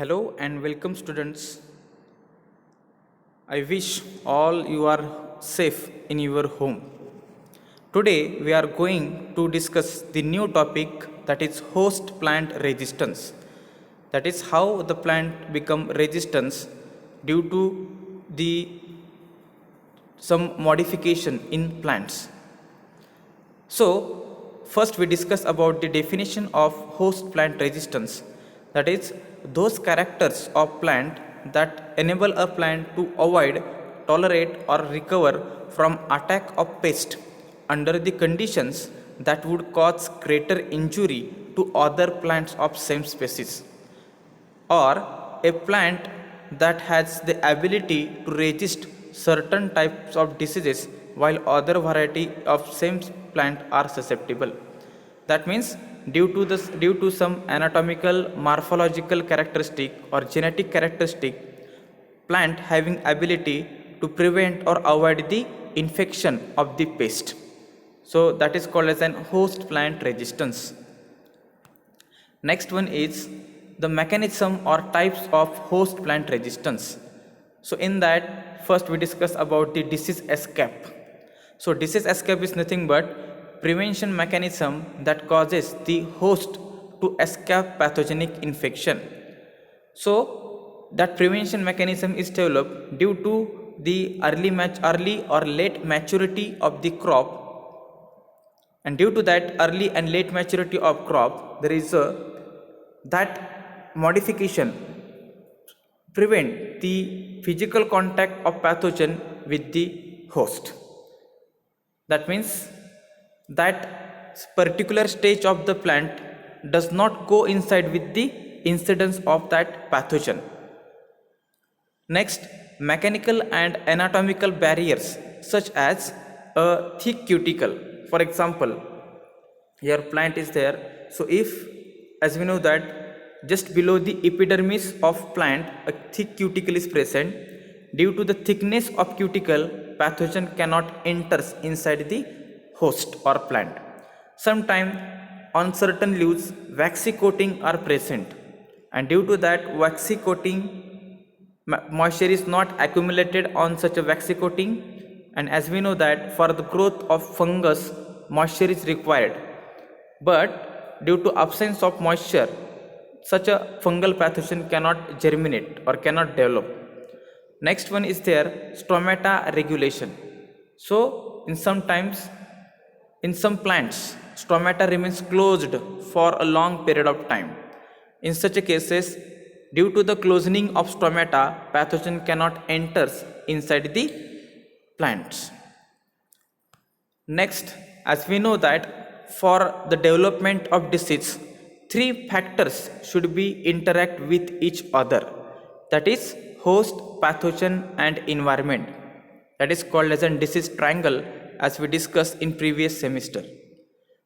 Hello and welcome students. I wish all you are safe in your home. Today we are going to discuss the new topic, that is host plant resistance. That is how the plant become resistance due to the some modification in plants. So, first we discuss about the definition of host plant resistance. That is, those characters of plant that enable a plant to avoid, tolerate or recover from attack of pest under the conditions that would cause greater injury to other plants of same species, or a plant that has the ability to resist certain types of diseases while other variety of same plant are susceptible. That means due to some anatomical morphological characteristic or genetic characteristic, plant having ability to prevent or avoid the infection of the pest, so that is called as an host plant resistance. Next one is the mechanism or types of host plant resistance. So in that, first we discuss about the disease escape. So disease escape is nothing but prevention mechanism that causes the host to escape pathogenic infection. So that prevention mechanism is developed due to the early or late maturity of the crop, and due to that early and late maturity of crop, there is that modification prevent the physical contact of pathogen with the host. That means that particular stage of the plant does not coincide with the incidence of that pathogen. Next, mechanical and anatomical barriers such as a thick cuticle. For example, your plant is there. So if, as we know that just below the epidermis of plant a thick cuticle is present, due to the thickness of cuticle, pathogen cannot enter inside the host or plant. Sometimes on certain leaves waxy coating are present, and due to that waxy coating, moisture is not accumulated on such a waxy coating, and as we know that for the growth of fungus moisture is required, but due to absence of moisture such a fungal pathogen cannot germinate or cannot develop. Next one is there stomata regulation. So in some plants stomata remains closed for a long period of time. In such a cases, due to the closing of stomata, pathogen cannot enter inside the plants. Next, as we know that for the development of disease, three factors should be interact with each other. That is host, pathogen and environment. That is called as a disease triangle, as we discussed in previous semester.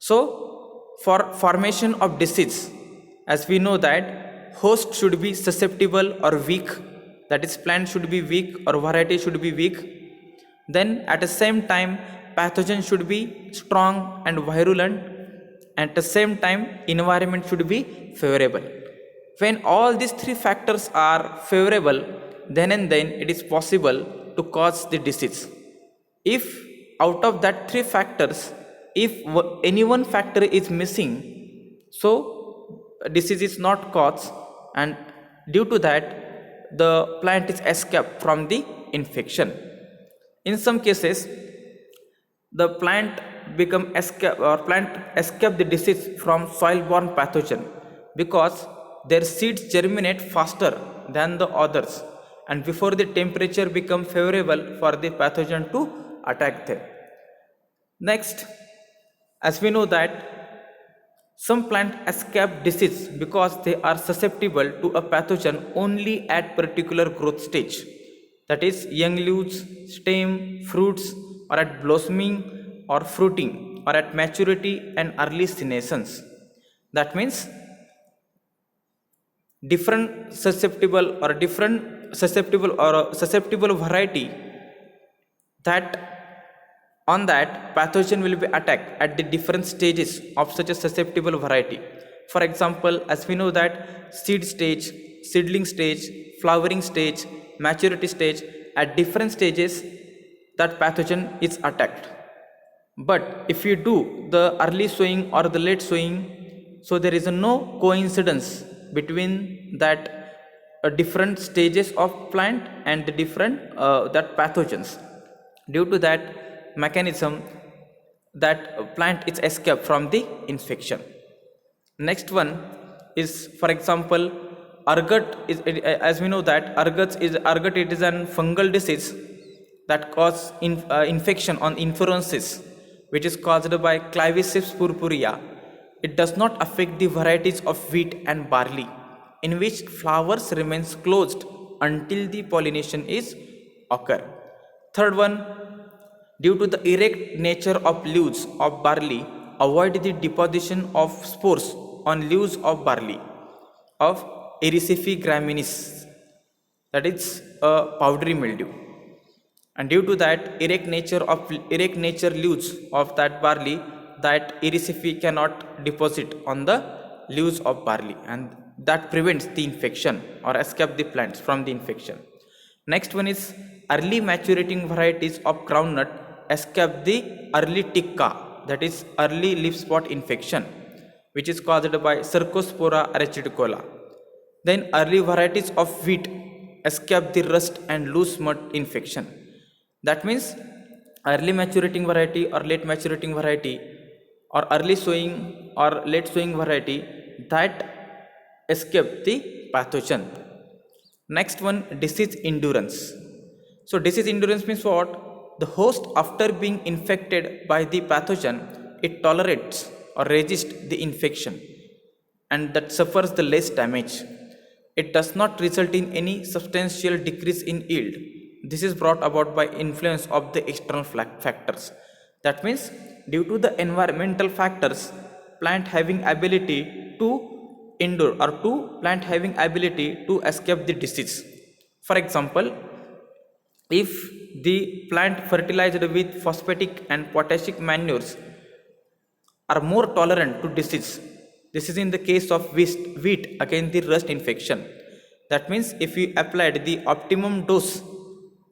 So for formation of disease, as we know that host should be susceptible or weak, that is plant should be weak or variety should be weak. Then at the same time pathogen should be strong and virulent, and at the same time environment should be favorable. When all these three factors are favorable, then and then it is possible to cause the disease. If out of that three factors, if any one factor is missing, so disease is not caused, and due to that the plant is escaped from the infection. In some cases the plant escape the disease from soil borne pathogen because their seeds germinate faster than the others, and before the temperature become favorable for the pathogen to attack them. Next, as we know that some plant escape disease because they are susceptible to a pathogen only at particular growth stage, that is young leaves, stem, fruits, or at blossoming or fruiting, or at maturity and early senescence. That means different susceptible variety, that on that pathogen will be attacked at the different stages of such a susceptible variety. For example, as we know that seed stage, seedling stage, flowering stage, maturity stage. At different stages, that pathogen is attacked. But if you do the early sowing or the late sowing, so there is no coincidence between that different stages of plant and the different that pathogens. Due to that mechanism, that plant is escaped from the infection. Next one is, for example, ergot is, as we know that ergot, it is an fungal disease that cause infection on inflorescences, which is caused by Claviceps purpurea. It does not affect the varieties of wheat and barley, in which flowers remains closed until the pollination is occur. Third one, due to the erect nature of leaves of barley, avoid the deposition of spores on leaves of barley of Erysipelas graminis, that is a powdery mildew. And due to that erect nature leaves of that barley, that Erysipelas cannot deposit on the leaves of barley, and that prevents the infection or escape the plants from the infection. Next one is early maturating varieties of groundnut escape the early ticca, that is early leaf spot infection, which is caused by Cercospora arachidicola. Then early varieties of wheat escape the rust and loose mud infection. That means early maturating variety or late maturating variety, or early sowing or late sowing variety, that escape the pathogen. Next one, disease endurance. So disease endurance means what? The host, after being infected by the pathogen, it tolerates or resists the infection, and that suffers the less damage. It does not result in any substantial decrease in yield. This is brought about by influence of the external factors. That means due to the environmental factors, plant having ability to endure, or to plant having ability to escape the disease. For example, if the plant fertilized with phosphatic and potassic manures are more tolerant to disease. This is in the case of wheat against the rust infection. That means if you applied the optimum dose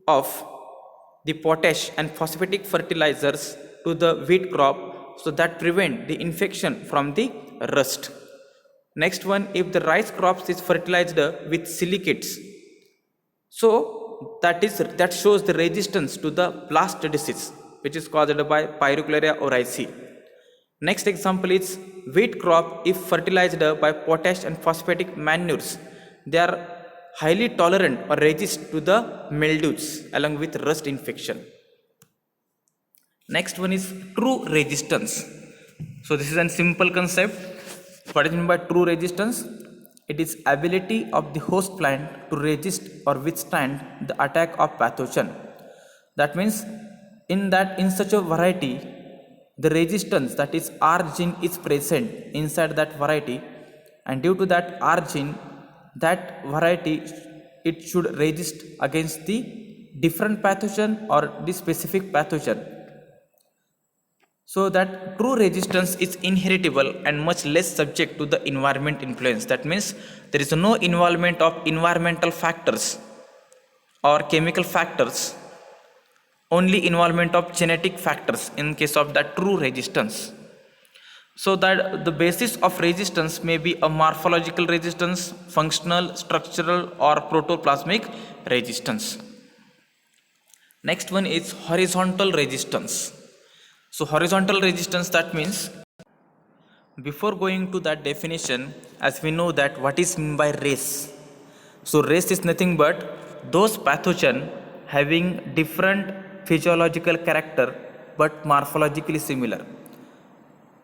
of the potash and phosphatic fertilizers to the wheat crop, so that prevent the infection from the rust. Next one, if the rice crops is fertilized with silicates, so that shows the resistance to the blast disease, which is caused by Pyroclaria oryzae. Next example is wheat crop. If fertilized by potash and phosphatic manures, they are highly tolerant or resist to the mildews along with rust infection. Next one is true resistance. So this is a simple concept. What is meant by true resistance? It is ability of the host plant to resist or withstand the attack of pathogen. That means in such a variety, the resistance, that is R gene, is present inside that variety, and due to that R gene, that variety, it should resist against the different pathogen or the specific pathogen. So that true resistance is inheritable and much less subject to the environment influence. That means there is no involvement of environmental factors or chemical factors, only involvement of genetic factors in case of that true resistance. So that the basis of resistance may be a morphological resistance, functional, structural, or protoplasmic resistance. Next one is horizontal resistance. So horizontal resistance, that means, before going to that definition, as we know that what is meant by race. So race is nothing but those pathogen having different physiological character but morphologically similar.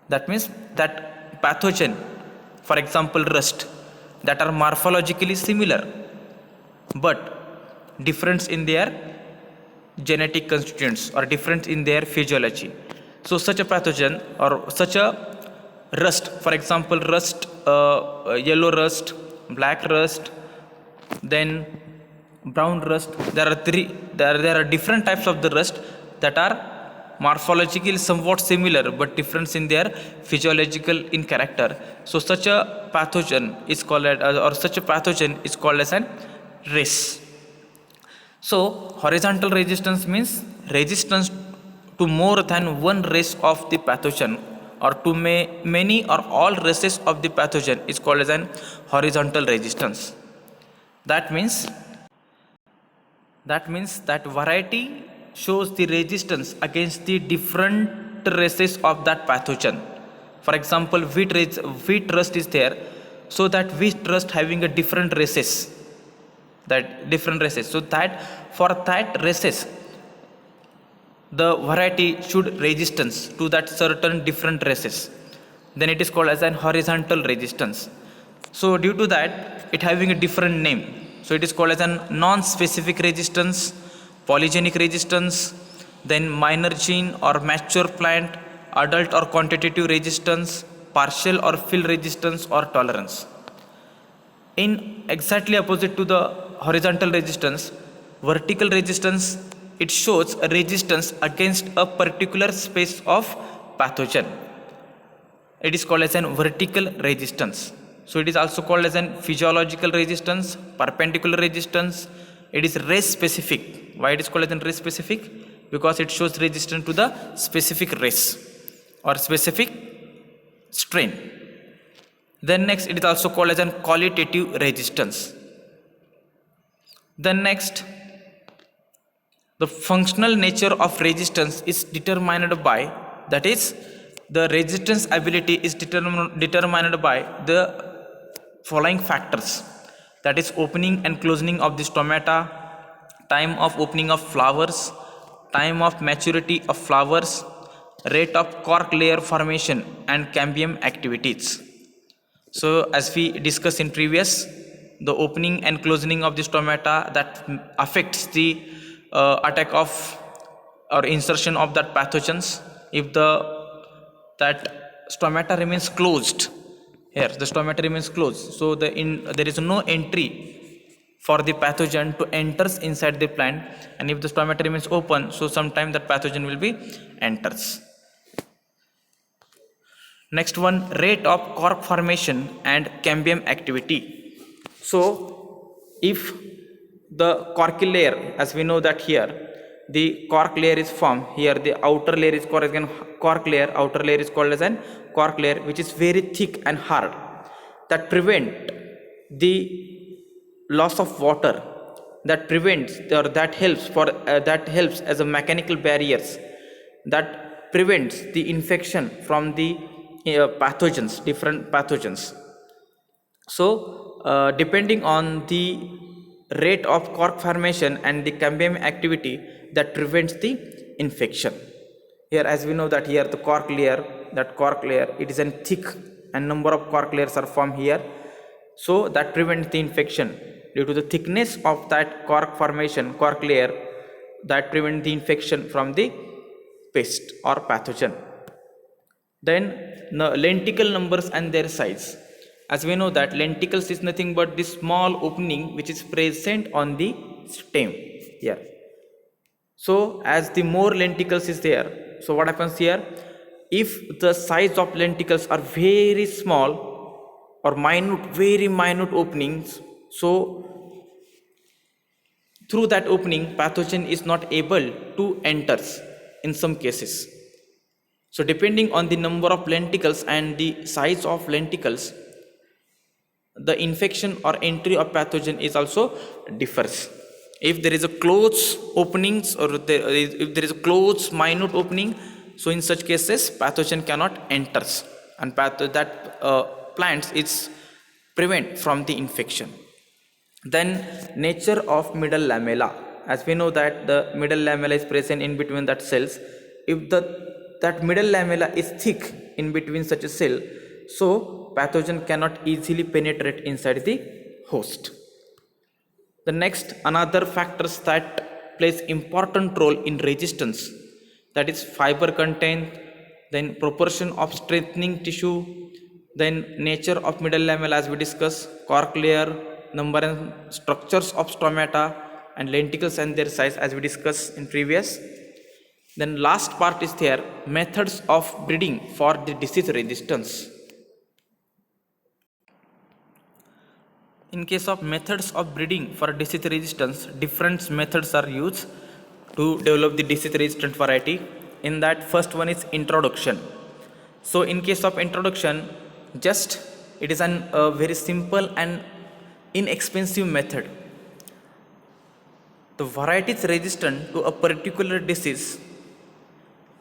That means that pathogen, for example rust, that are morphologically similar but difference in their genetic constituents or difference in their physiology. So such a pathogen or such a rust, for example rust, yellow rust, black rust, then brown rust. There are different types of the rust that are morphologically somewhat similar but different in their physiological in character. So such a pathogen is called or such a pathogen is called as an race. So horizontal resistance means resistance to more than one race of the pathogen or to many or all races of the pathogen is called as an horizontal resistance. That means that variety shows the resistance against the different races of that pathogen. For example, wheat rust is there, so that wheat rust having a different races, so that for that races the variety should resistance to that certain different races, then it is called as an horizontal resistance. So due to that it having a different name, so it is called as an non-specific resistance, polygenic resistance, then minor gene or mature plant, adult or quantitative resistance, partial or fill resistance or tolerance. In exactly opposite to the horizontal resistance, vertical resistance, it shows a resistance against a particular space of pathogen. It is called as an vertical resistance. So it is also called as an physiological resistance, perpendicular resistance. It is race specific. Why it is called as an race specific? Because it shows resistance to the specific race or specific strain. Then next it is also called as an qualitative resistance. Then next, the functional nature of resistance is determined by, that is, the resistance ability is determined by the following factors, that is opening and closing of the stomata, time of opening of flowers, time of maturity of flowers, rate of cork layer formation and cambium activities. So as we discussed in previous, the opening and closing of the stomata that affects the attack of or insertion of that pathogens. If that stomata remains closed, here the stomata remains closed, so there is no entry for the pathogen to enters inside the plant, and if the stomata remains open, so sometime that pathogen will be enters. Next one, rate of cork formation and cambium activity. So if the corky layer, as we know that here the cork layer is formed, here the outer layer is called as an cork layer, outer layer is called as an cork layer, which is very thick and hard, that prevent the loss of water, that prevents or that helps as a mechanical barriers, that prevents the infection from the pathogens, different pathogens. So depending on the rate of cork formation and the cambium activity, that prevents the infection. Here as we know that here the cork layer, it is a thick and number of cork layers are formed here, so that prevents the infection due to the thickness of that cork formation, cork layer, that prevents the infection from the pest or pathogen. Then the lenticle numbers and their size. As we know that lenticles is nothing but the small opening which is present on the stem here. So as the more lenticles is there, so what happens here, if the size of lenticles are very small or minute, very minute openings, so through that opening pathogen is not able to enter in some cases. So depending on the number of lenticles and the size of lenticles, the infection or entry of pathogen is also differs. If there is a close openings or if there is a close minute opening, so in such cases pathogen cannot enters, and plants is prevent from the infection. Then nature of middle lamella. As we know that the middle lamella is present in between that cells. If that middle lamella is thick in between such a cell, so pathogen cannot easily penetrate inside the host. The next another factors that plays important role in resistance, that is fiber content, then proportion of strengthening tissue, then nature of middle lamella as we discussed, cork layer, number and structures of stomata, and lenticles and their size as we discussed in previous. Then last part is there, methods of breeding for the disease resistance. In case of methods of breeding for disease resistance, different methods are used to develop the disease resistant variety. In that, first one is introduction. So in case of introduction, just it is a very simple and inexpensive method. The varieties resistant to a particular disease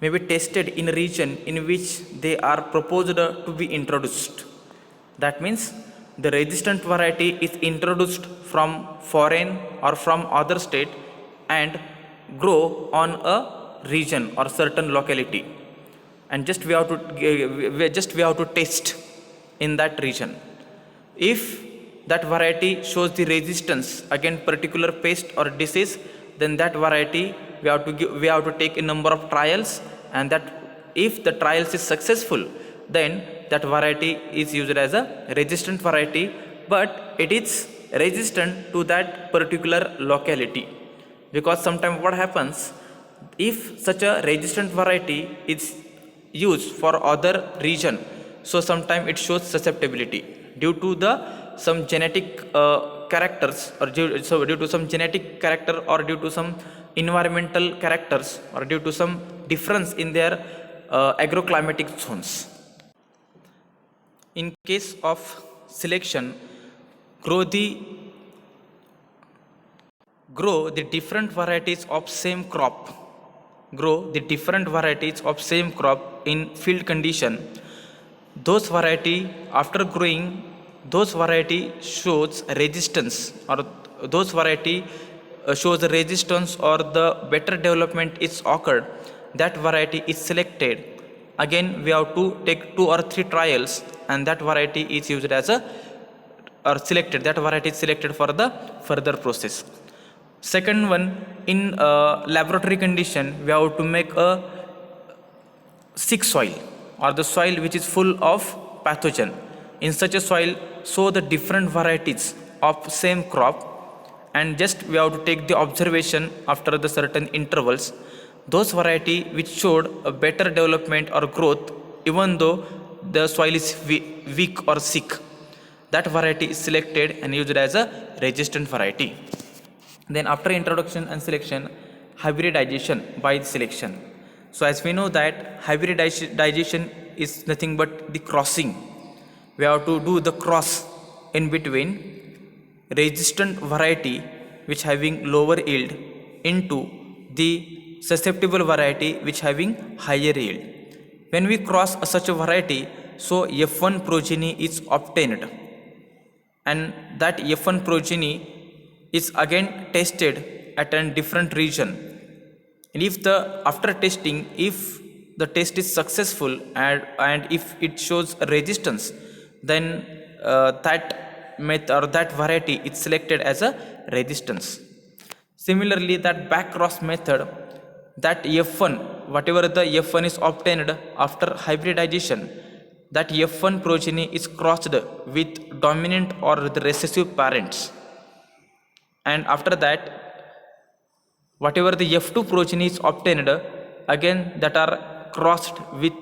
may be tested in a region in which they are proposed to be introduced. That means the resistant variety is introduced from foreign or from other state and grow on a region or certain locality, and just we have to test in that region. If that variety shows the resistance against particular pest or disease, then that variety we have to take a number of trials, and that if the trials is successful, then that variety is used as a resistant variety, but it is resistant to that particular locality. Because sometimes what happens, if such a resistant variety is used for other region, so sometimes it shows susceptibility due to the some genetic characters, or due to some genetic character, or due to some environmental characters, or due to some difference in their agroclimatic zones. In case of selection, grow the different varieties of same crop. Grow the different varieties of same crop in field condition. Those variety, after growing, those variety shows resistance, or those variety shows the resistance or the better development is occurred, that variety is selected. Again we have to take 2 or 3 trials, and that variety is used as a, or selected, that variety is selected for the further process. Second one, in laboratory condition, we have to make a sick soil, or the soil which is full of pathogen. In such a soil, sow the different varieties of same crop, and just we have to take the observation after the certain intervals. Those variety which showed a better development or growth, even though the soil is weak or sick, that variety is selected and used as a resistant variety. Then after introduction and selection, hybridization by selection. So as we know that hybridization is nothing but the crossing. We have to do the cross in between resistant variety which having lower yield into the susceptible variety which having higher yield. When we cross such a variety, so F1 progeny is obtained, and that F1 progeny is again tested at a different region. And if the after testing, if the test is successful, and if it shows resistance, then that method or that variety is selected as a resistance. Similarly, that backcross method, that F1, whatever the F1 is obtained after hybridization, that F1 progeny is crossed with dominant or the recessive parents, and after that whatever the F2 progeny is obtained, again that are crossed with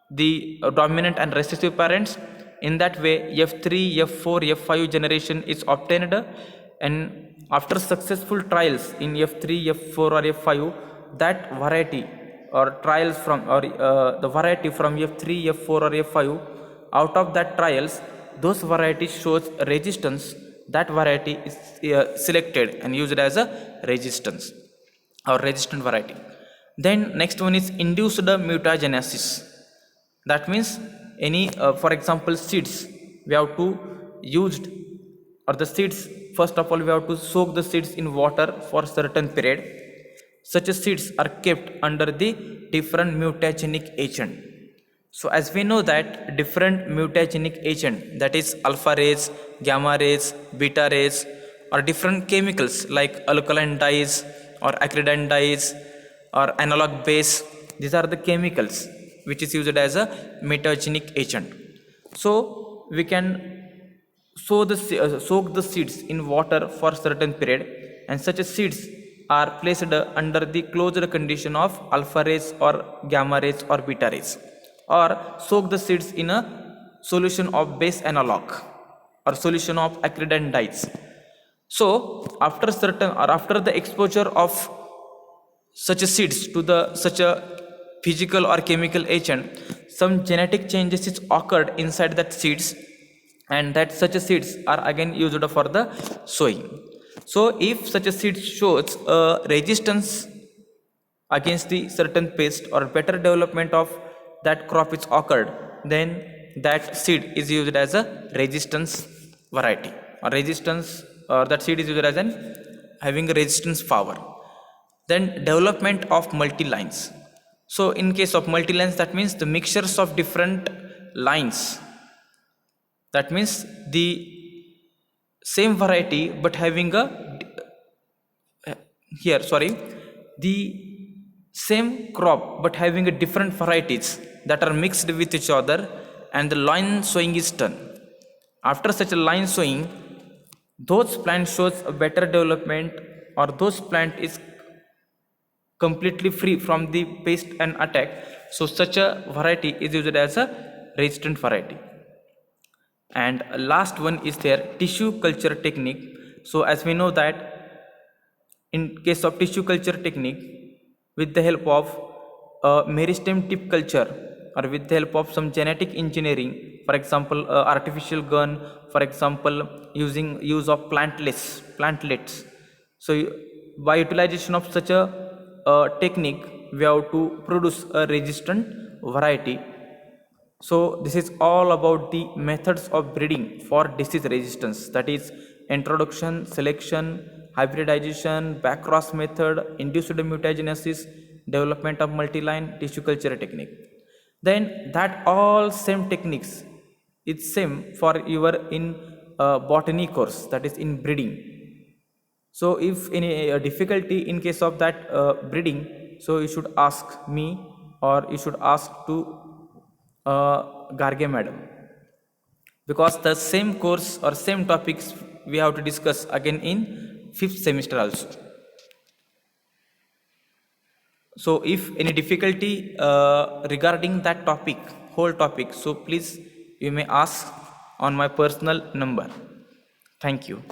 the dominant and recessive parents. In that way F3, F4, F5 generation is obtained, and after successful trials in F3, F4 or F5, that variety or trials from, or the variety from F3, F4 or F5, out of that trials, those varieties shows resistance, that variety is selected and used as a resistance or resistant variety. Then next one is induced mutagenesis. That means any for example seeds, we have to used, or the seeds, first of all we have to soak the seeds in water for certain period. Such seeds are kept under the different mutagenic agent. So as we know that different mutagenic agent, that is alpha rays, gamma rays, beta rays, or different chemicals like alkaline dyes or acridine dyes or analog base, these are the chemicals which is used as a mutagenic agent. So we can soak the seeds in water for certain period, and such seeds are placed under the closed condition of alpha rays or gamma rays or beta rays, or soak the seeds in a solution of base analog or solution of acrid and dyes. So after the exposure of such a seeds to the such a physical or chemical agent, some genetic changes is occurred inside that seeds, and that such a seeds are again used for the sowing. So if such a seed shows a resistance against the certain pest or better development of that crop is occurred, then that seed is used as a resistance variety or resistance, or that seed is used as an having a resistance power. Then development of multi lines. So in case of multi lines, that means the mixtures of different lines, that means the same variety but having a here sorry the same crop but having a different varieties that are mixed with each other, and the line sowing is done. After such a line sowing, those plant shows a better development, or those plant is completely free from the pest and attack, so such a variety is used as a resistant variety. And last one is their tissue culture technique. So as we know that in case of tissue culture technique, with the help of meristem tip culture or with the help of some genetic engineering, for example artificial gun, for example use of plantlets. So by utilization of such a technique, we have to produce a resistant variety. So this is all about the methods of breeding for disease resistance, that is introduction, selection, hybridization, backcross method, induced mutagenesis, development of multiline, tissue culture technique. Then that all same techniques, it's same for your in botany course, that is in breeding. So if any difficulty in case of that breeding, so you should ask me or you should ask to Garge madam, because the same course or same topics we have to discuss again in 5th semester also. So if any difficulty regarding that topic, whole topic, so please you may ask on my personal number. Thank you.